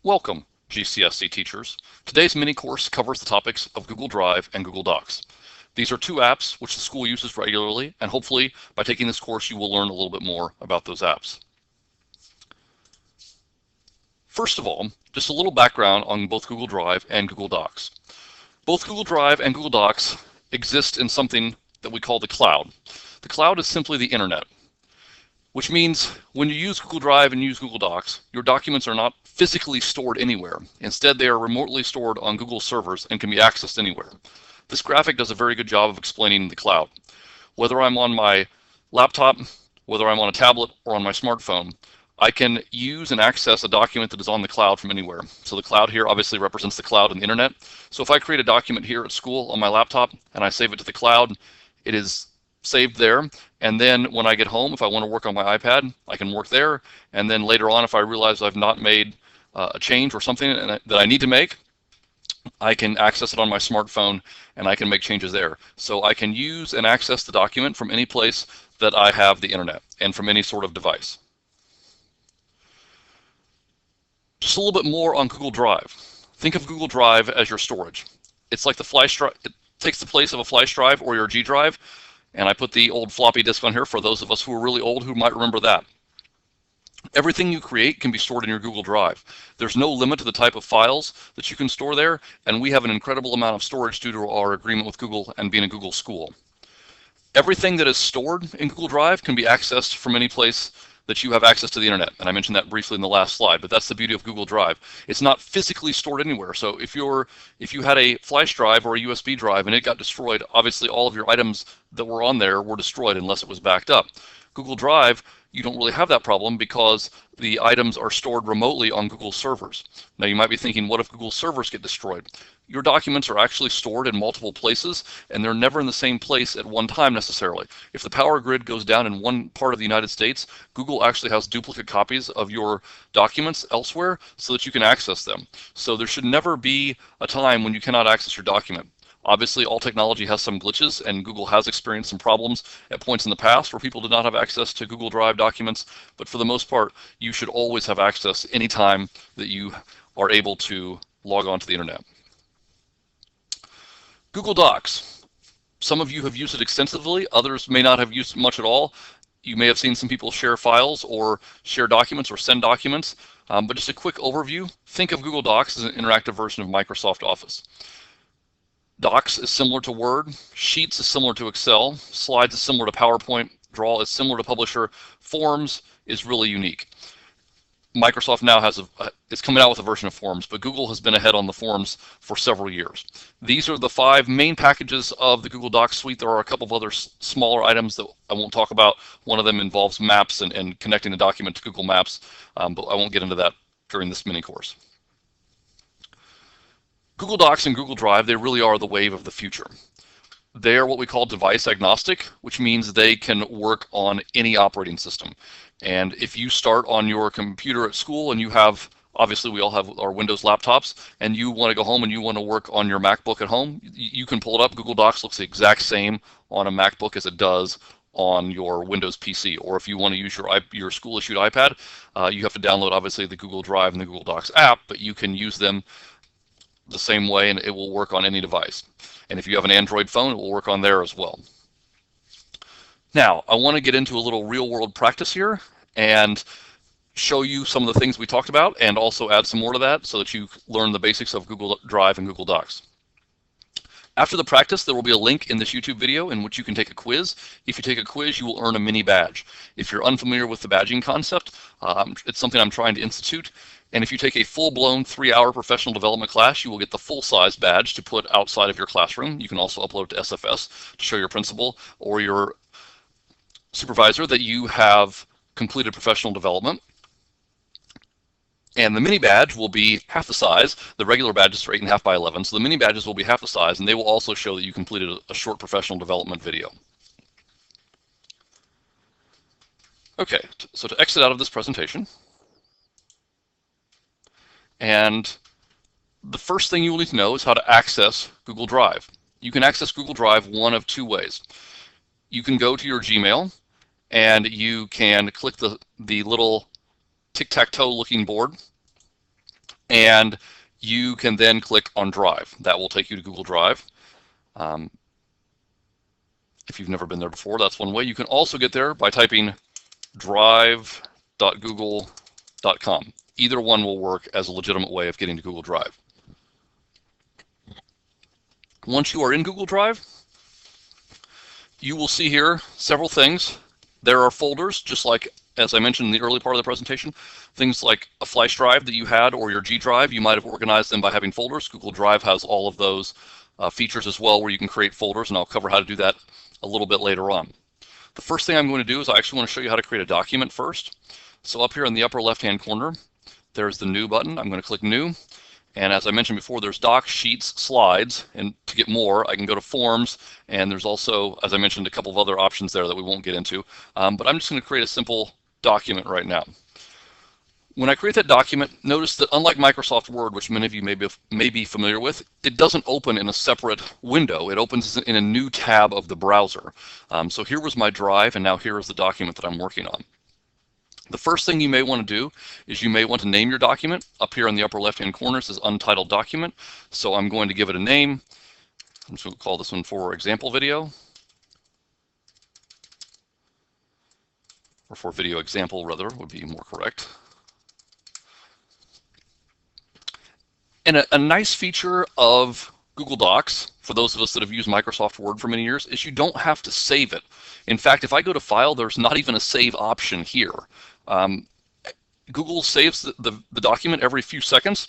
Welcome, GCSE teachers. Today's mini course covers the topics of Google Drive and Google Docs. These are two apps which the school uses regularly, and hopefully by taking this course you will learn a little bit more about those apps. First of all, just a little background on both Google Drive and Google Docs. Both Google Drive and Google Docs exist in something that we call the cloud. The cloud is simply the internet, which means when you use Google Drive and use Google Docs, your documents are not physically stored anywhere. Instead, they are remotely stored on Google servers and can be accessed anywhere. This graphic does a very good job of explaining the cloud. Whether I'm on my laptop, whether I'm on a tablet, or on my smartphone, I can use and access a document that is on the cloud from anywhere. So the cloud here obviously represents the cloud and the internet. So if I create a document here at school on my laptop and I save it to the cloud, it is saved there, and then when I get home, if I want to work on my iPad, I can work there, and then later on, if I realize I've not made a change or something that I need to make, I can access it on my smartphone and I can make changes there. So I can use and access the document from any place that I have the internet and from any sort of device. Just a little bit more on Google Drive. Think of Google Drive as your storage. It's like the flash drive. It takes the place of a flash drive or your G drive. And I put the old floppy disk on here for those of us who are really old who might remember that. Everything you create can be stored in your Google Drive. There's no limit to the type of files that you can store there, and we have an incredible amount of storage due to our agreement with Google and being a Google school. Everything that is stored in Google Drive can be accessed from any place that you have access to the internet, and I mentioned that briefly in the last slide, but that's the beauty of Google Drive. It's not physically stored anywhere. So if you had a flash drive or a USB drive and it got destroyed, obviously all of your items that were on there were destroyed unless it was backed up. Google Drive, you don't really have that problem because the items are stored remotely on Google servers. Now you might be thinking, what if Google servers get destroyed? Your documents are actually stored in multiple places, and they're never in the same place at one time necessarily. If the power grid goes down in one part of the United States, Google actually has duplicate copies of your documents elsewhere so that you can access them. So there should never be a time when you cannot access your document. Obviously, all technology has some glitches, and Google has experienced some problems at points in the past where people did not have access to Google Drive documents, but for the most part, you should always have access anytime that you are able to log on to the internet. Google Docs. Some of you have used it extensively, others may not have used it much at all. You may have seen some people share files or share documents or send documents, but just a quick overview. Think of Google Docs as an interactive version of Microsoft Office. Docs is similar to Word, Sheets is similar to Excel, Slides is similar to PowerPoint, Draw is similar to Publisher, Forms is really unique. Microsoft now is coming out with a version of Forms, but Google has been ahead on the Forms for several years. These are the 5 main packages of the Google Docs suite. There are a couple of other smaller items that I won't talk about. One of them involves maps and connecting the document to Google Maps, but I won't get into that during this mini course. Google Docs and Google Drive, they really are the wave of the future. They are what we call device agnostic, which means they can work on any operating system. And if you start on your computer at school and you have, obviously we all have our Windows laptops, and you want to go home and you want to work on your MacBook at home, you can pull it up. Google Docs looks the exact same on a MacBook as it does on your Windows PC. Or if you want to use your school-issued iPad, you have to download obviously the Google Drive and the Google Docs app, but you can use them the same way and it will work on any device. And if you have an Android phone, it will work on there as well. Now, I want to get into a little real-world practice here and show you some of the things we talked about and also add some more to that so that you learn the basics of Google Drive and Google Docs. After the practice, there will be a link in this YouTube video in which you can take a quiz. If you take a quiz, you will earn a mini badge. If you're unfamiliar with the badging concept, it's something I'm trying to institute. And if you take a full-blown 3-hour professional development class, you will get the full-size badge to put outside of your classroom. You can also upload it to SFS to show your principal or your supervisor that you have completed professional development. And the mini badge will be half the size. The regular badges are 8.5 by 11, so the mini badges will be half the size, and they will also show that you completed a short professional development video. Okay, so to exit out of this presentation, and the first thing you will need to know is how to access Google Drive. You can access Google Drive one of 2 ways. You can go to your Gmail and you can click the little tic-tac-toe looking board and you can then click on Drive. That will take you to Google Drive. Um, if you've never been there before, that's one way. You can also get there by typing drive.google.com. Either one will work as a legitimate way of getting to Google Drive. Once you are in Google Drive, you will see here several things. There are folders, just like as I mentioned in the early part of the presentation. Things like a flash drive that you had or your G drive, you might have organized them by having folders. Google Drive has all of those features as well, where you can create folders, and I'll cover how to do that a little bit later on. The first thing I'm going to do is I actually want to show you how to create a document first. So up here in the upper left-hand corner, there's the New button. I'm going to click New. And as I mentioned before, there's Docs, Sheets, Slides, and to get more, I can go to Forms, and there's also, as I mentioned, a couple of other options there that we won't get into. But I'm just going to create a simple document right now. When I create that document, notice that unlike Microsoft Word, which many of you may be familiar with, it doesn't open in a separate window. It opens in a new tab of the browser. So here was my drive, and now here is the document that I'm working on. The first thing you may want to do is you may want to name your document. Up here in the upper left-hand corner says Untitled Document. So I'm going to give it a name. I'm just going to call this one for Example Video. Or for Video Example, rather, would be more correct. And a nice feature of Google Docs, for those of us that have used Microsoft Word for many years, is you don't have to save it. In fact, if I go to File, there's not even a save option here. Google saves the document every few seconds,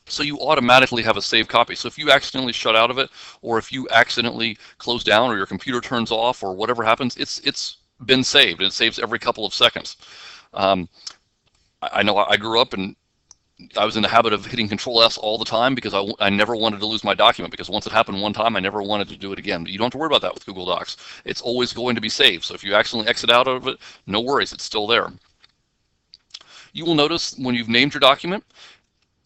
so you automatically have a saved copy. So if you accidentally shut out of it, or if you accidentally close down, or your computer turns off, or whatever happens, it's been saved. It saves every couple of seconds. I know I grew up and I was in the habit of hitting Control S all the time because I never wanted to lose my document, because once it happened one time, I never wanted to do it again. But you don't have to worry about that with Google Docs. It's always going to be saved. So if you accidentally exit out of it, no worries, it's still there. You will notice when you've named your document,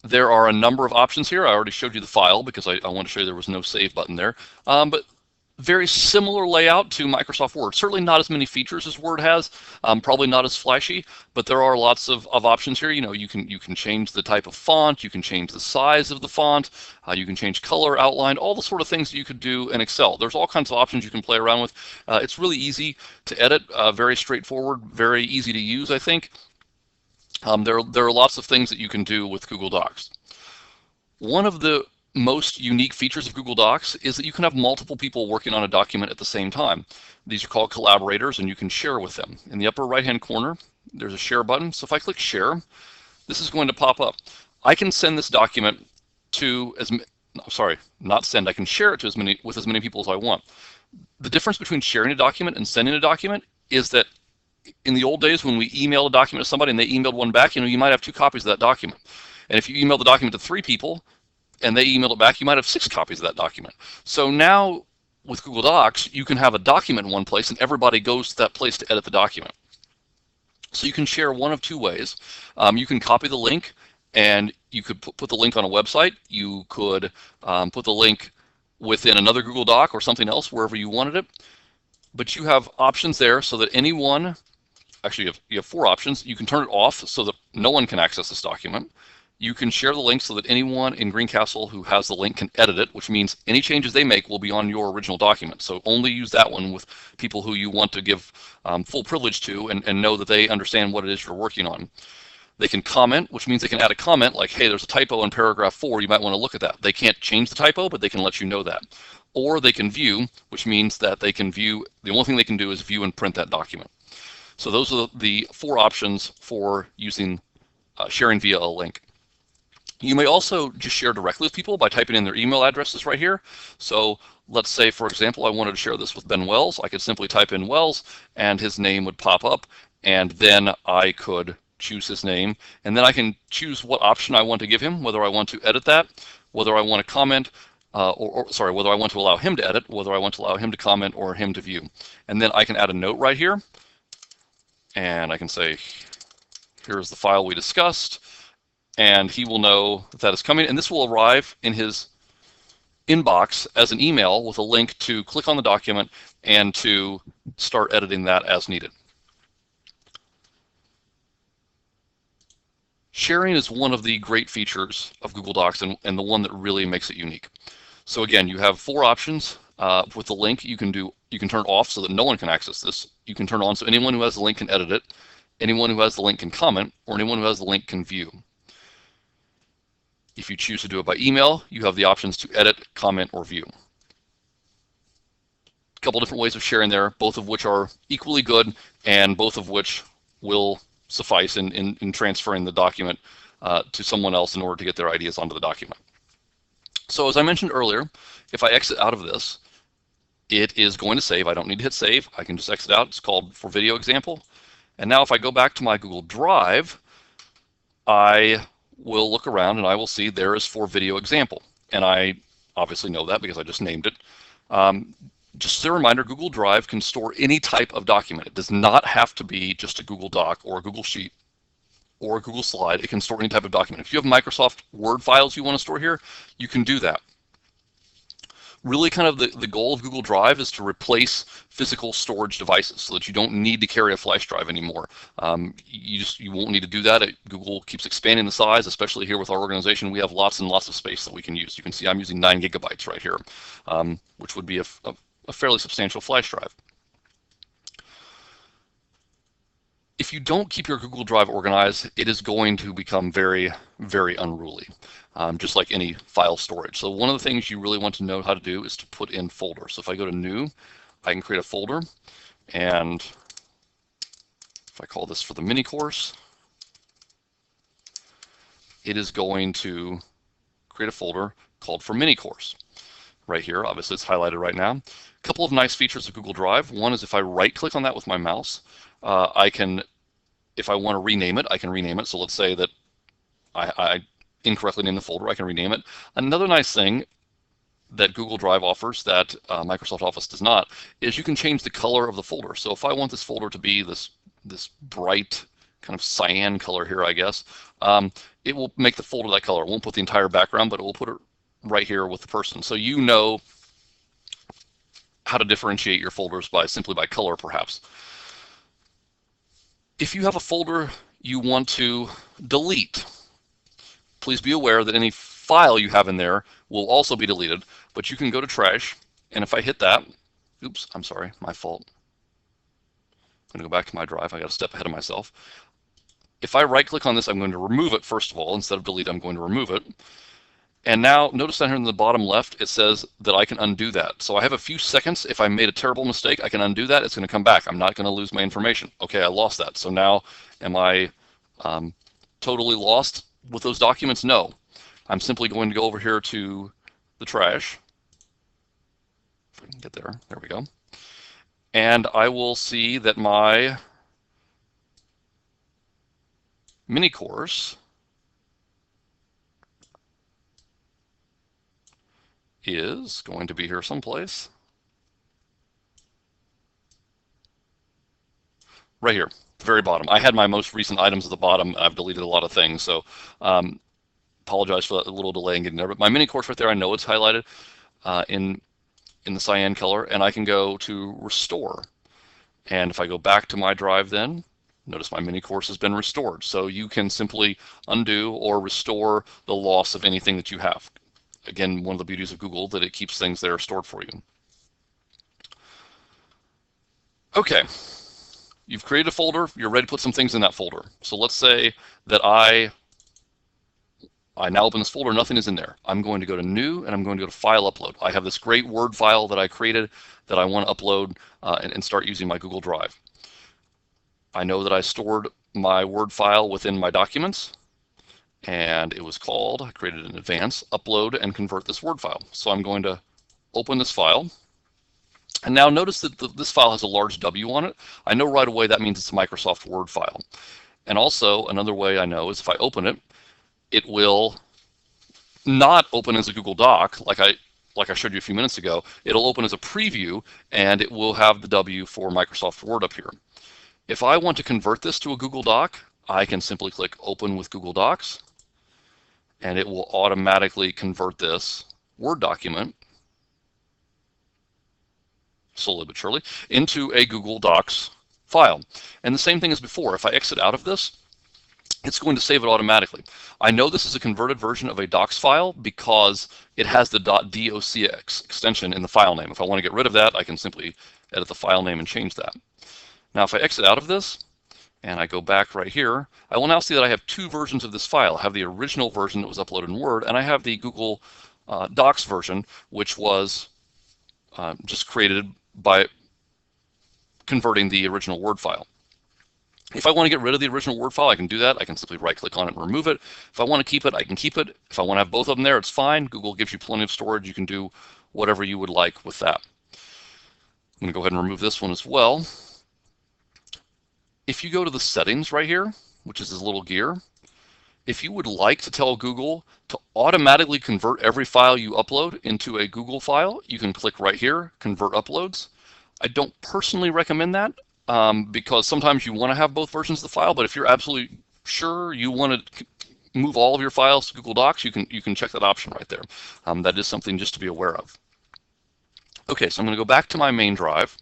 there are a number of options here. I already showed you the file because I want to show you there was no save button there. But very similar layout to Microsoft Word. Certainly not as many features as Word has, probably not as flashy, but there are lots of options here. You know, you can change the type of font, you can change the size of the font, you can change color, outline, all the sort of things that you could do in Excel. There's all kinds of options you can play around with. It's really easy to edit, very straightforward, very easy to use, I think. There are lots of things that you can do with Google Docs. One of the most unique features of Google Docs is that you can have multiple people working on a document at the same time. These are called collaborators, and you can share with them. In the upper right-hand corner, there's a share button. So if I click share, this is going to pop up. I can send this document to I can share it to with as many people as I want. The difference between sharing a document and sending a document is that in the old days when we emailed a document to somebody and they emailed one back, you might have 2 copies of that document. And if you email the document to 3 people and they emailed it back, you might have 6 copies of that document. So now with Google Docs, you can have a document in one place and everybody goes to that place to edit the document. So you can share one of 2 ways. You can copy the link, and you could put the link on a website. You could put the link within another Google Doc or something else, wherever you wanted it. But you have options there so that anyone, actually you have 4 options. You can turn it off so that no one can access this document. You can share the link so that anyone in Greencastle who has the link can edit it, which means any changes they make will be on your original document. So only use that one with people who you want to give full privilege to and know that they understand what it is you're working on. They can comment, which means they can add a comment like, hey, there's a typo in paragraph 4, you might want to look at that. They can't change the typo, but they can let you know that. Or they can view, which means that they can view, the only thing they can do is view and print that document. So those are the 4 options for using sharing via a link. You may also just share directly with people by typing in their email addresses right here. So let's say, for example, I wanted to share this with Ben Wells. I could simply type in Wells and his name would pop up, and then I could choose his name, and then I can choose what option I want to give him, whether I want to edit that, whether I want to comment, whether I want to allow him to edit, whether I want to allow him to comment or him to view. And then I can add a note right here, and I can say, here's the file we discussed, and he will know that is coming, and this will arrive in his inbox as an email with a link to click on the document and to start editing that as needed. sharing is one of the great features of Google Docs and the one that really makes it unique. So again, you have four options. With the link, you can turn it off so that no one can access this. You can turn it on so anyone who has the link can edit it, anyone who has the link can comment, or anyone who has the link can view. If you choose to do it by email, you have the options to edit, comment, or view. A couple different ways of sharing there, both of which are equally good and both of which will suffice in transferring the document to someone else in order to get their ideas onto the document. So as I mentioned earlier, if I exit out of this, it is going to save. I don't need to hit save. I can just exit out. It's called for video example. And now if I go back to my Google Drive, I will look around and I will see there is for video example. And I obviously know that because I just named it. Just as a reminder, Google Drive can store any type of document. It does not have to be just a Google Doc or a Google Sheet or a Google Slide. It can store any type of document. If you have Microsoft Word files you want to store here, you can do that. Really kind of the goal of Google Drive is to replace physical storage devices so that you don't need to carry a flash drive anymore. You won't need to do that. Google keeps expanding the size, especially here with our organization. We have lots and lots of space that we can use. You can see I'm using 9 gigabytes right here, which would be a fairly substantial flash drive. If you don't keep your Google Drive organized, it is going to become very, very unruly, just like any file storage. So one of the things you really want to know how to do is to put in folders. So if I go to New, I can create a folder, and if I call this for the mini course, it is going to create a folder called for mini course. Right here, obviously it's highlighted right now. A couple of nice features of Google Drive. One is if I right click on that with my mouse, I can, if I want to rename it, I can rename it. So let's say that I incorrectly named the folder, I can rename it. Another nice thing that Google Drive offers that Microsoft Office does not is you can change the color of the folder. So if I want this folder to be this bright kind of cyan color here, I guess, it will make the folder that color. It won't put the entire background, but it will put it right here with the person. So you know how to differentiate your folders simply by color, perhaps. If you have a folder you want to delete, please be aware that any file you have in there will also be deleted, but you can go to trash, and if I hit that, oops, I'm sorry, my fault. I'm going to go back to my drive. I got a step ahead of myself. If I right click on this, I'm going to remove it first of all. Instead of delete, I'm going to remove it. And now notice down here in the bottom left, it says that I can undo that. So I have a few seconds. If I made a terrible mistake, I can undo that. It's going to come back. I'm not going to lose my information. Okay, I lost that. So now am I totally lost with those documents? No. I'm simply going to go over here to the trash. If I can get there. There we go. And I will see that my mini course is going to be here someplace. Right here, the very bottom. I had my most recent items at the bottom. I've deleted a lot of things, so apologize for that little delay in getting there. But my mini course right there, I know it's highlighted in the cyan color, and I can go to restore. And if I go back to my drive then, notice my mini course has been restored. So you can simply undo or restore the loss of anything that you have. Again, one of the beauties of Google, that it keeps things there stored for you. Okay, you've created a folder, you're ready to put some things in that folder. So let's say that I now open this folder, nothing is in there. I'm going to go to New, and I'm going to go to File Upload. I have this great Word file that I created that I want to upload and start using my Google Drive. I know that I stored my Word file within my documents, and it was called, I created in advance, upload and convert this Word file. So I'm going to open this file. And now notice that this file has a large W on it. I know right away that means it's a Microsoft Word file. And also another way I know is if I open it, it will not open as a Google Doc like I showed you a few minutes ago. It'll open as a preview, and it will have the W for Microsoft Word up here. If I want to convert this to a Google Doc, I can simply click Open with Google Docs, and it will automatically convert this Word document, slowly but surely, into a Google Docs file. And the same thing as before. If I exit out of this, it's going to save it automatically. I know this is a converted version of a docs file because it has the .docx extension in the file name. If I want to get rid of that, I can simply edit the file name and change that. Now if I exit out of this and I go back right here, I will now see that I have two versions of this file. I have the original version that was uploaded in Word, and I have the Google Docs version, which was just created by converting the original Word file. If I want to get rid of the original Word file, I can do that. I can simply right-click on it and remove it. If I want to keep it, I can keep it. If I want to have both of them there, it's fine. Google gives you plenty of storage. You can do whatever you would like with that. I'm going to go ahead and remove this one as well. If you go to the settings right here, which is this little gear, if you would like to tell Google to automatically convert every file you upload into a Google file, you can click right here, Convert Uploads. I don't personally recommend that because sometimes you want to have both versions of the file, but if you're absolutely sure you want to move all of your files to Google Docs, you can check that option right there. That is something just to be aware of. Okay, so I'm going to go back to my main drive.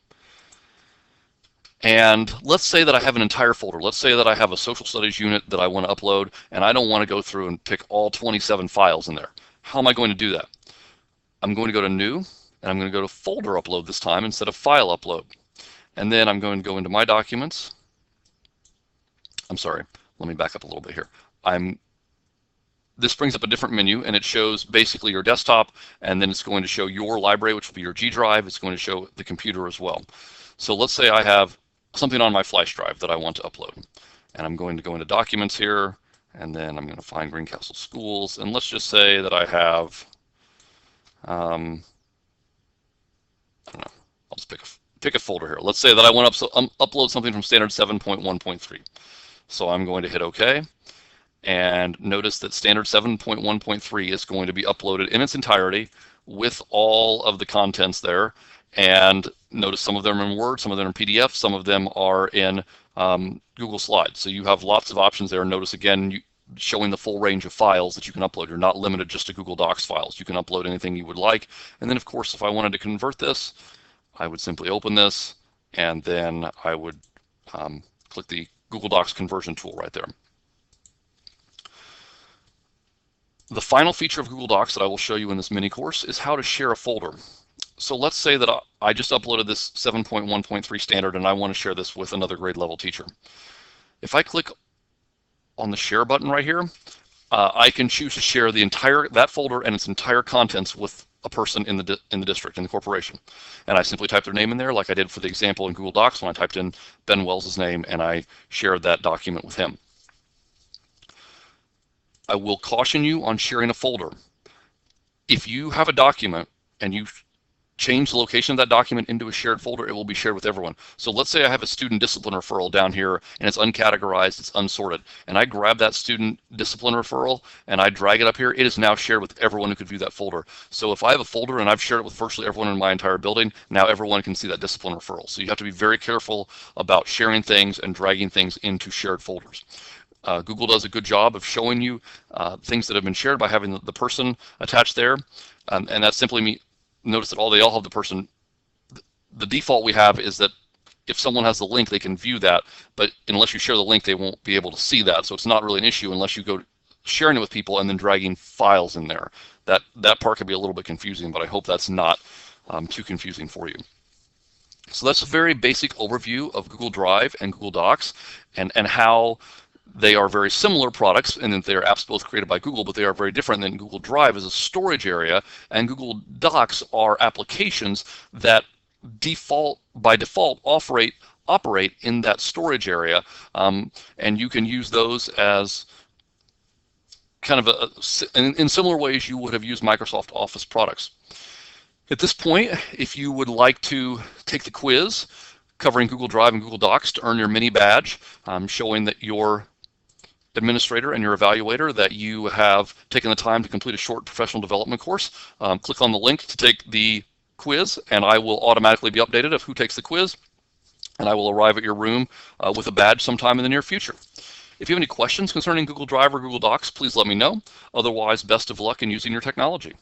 And let's say that I have an entire folder. Let's say that I have a social studies unit that I want to upload, and I don't want to go through and pick all 27 files in there. How am I going to do that? I'm going to go to New, and I'm going to go to Folder Upload this time instead of File Upload. And then I'm going to go into My Documents. I'm sorry, let me back up a little bit here. This brings up a different menu, and it shows basically your desktop, and then it's going to show your library, which will be your G drive. It's going to show the computer as well. So let's say I have something on my flash drive that I want to upload. And I'm going to go into Documents here, and then I'm going to find Greencastle Schools. And let's just say that I have, I don't know, I'll just pick a folder here. Let's say that I want to upload something from Standard 7.1.3. So I'm going to hit OK. And notice that Standard 7.1.3 is going to be uploaded in its entirety with all of the contents there. And notice some of them are in Word, some of them are in PDF, some of them are in Google Slides. So you have lots of options there. Notice again, showing the full range of files that you can upload. You're not limited just to Google Docs files. You can upload anything you would like. And then of course, if I wanted to convert this, I would simply open this, and then I would click the Google Docs conversion tool right there. The final feature of Google Docs that I will show you in this mini course is how to share a folder. So let's say that I just uploaded this 7.1.3 standard and I want to share this with another grade level teacher. If I click on the share button right here, I can choose to share that folder and its entire contents with a person in the district, in the corporation. And I simply type their name in there like I did for the example in Google Docs when I typed in Ben Wells' name and I shared that document with him. I will caution you on sharing a folder. If you have a document and you change the location of that document into a shared folder, it will be shared with everyone. So let's say I have a student discipline referral down here and it's uncategorized, it's unsorted, and I grab that student discipline referral and I drag it up here, it is now shared with everyone who could view that folder. So if I have a folder and I've shared it with virtually everyone in my entire building, now everyone can see that discipline referral. So you have to be very careful about sharing things and dragging things into shared folders. Google does a good job of showing you things that have been shared by having the person attached there, and that simply notice that they all have the person. The default we have is that if someone has the link, they can view that, but unless you share the link, they won't be able to see that. So it's not really an issue unless you go sharing it with people and then dragging files in there. That part can be a little bit confusing, but I hope that's not too confusing for you. So that's a very basic overview of Google Drive and Google Docs and how they are very similar products in that they are apps both created by Google, but they are very different. Than Google Drive is a storage area, and Google Docs are applications that by default operate in that storage area, and you can use those as kind of in similar ways you would have used Microsoft Office products. At this point, if you would like to take the quiz covering Google Drive and Google Docs to earn your mini badge, showing that your administrator and your evaluator that you have taken the time to complete a short professional development course, click on the link to take the quiz, and I will automatically be updated of who takes the quiz, and I will arrive at your room with a badge sometime in the near future. If you have any questions concerning Google Drive or Google Docs, please let me know. Otherwise, best of luck in using your technology.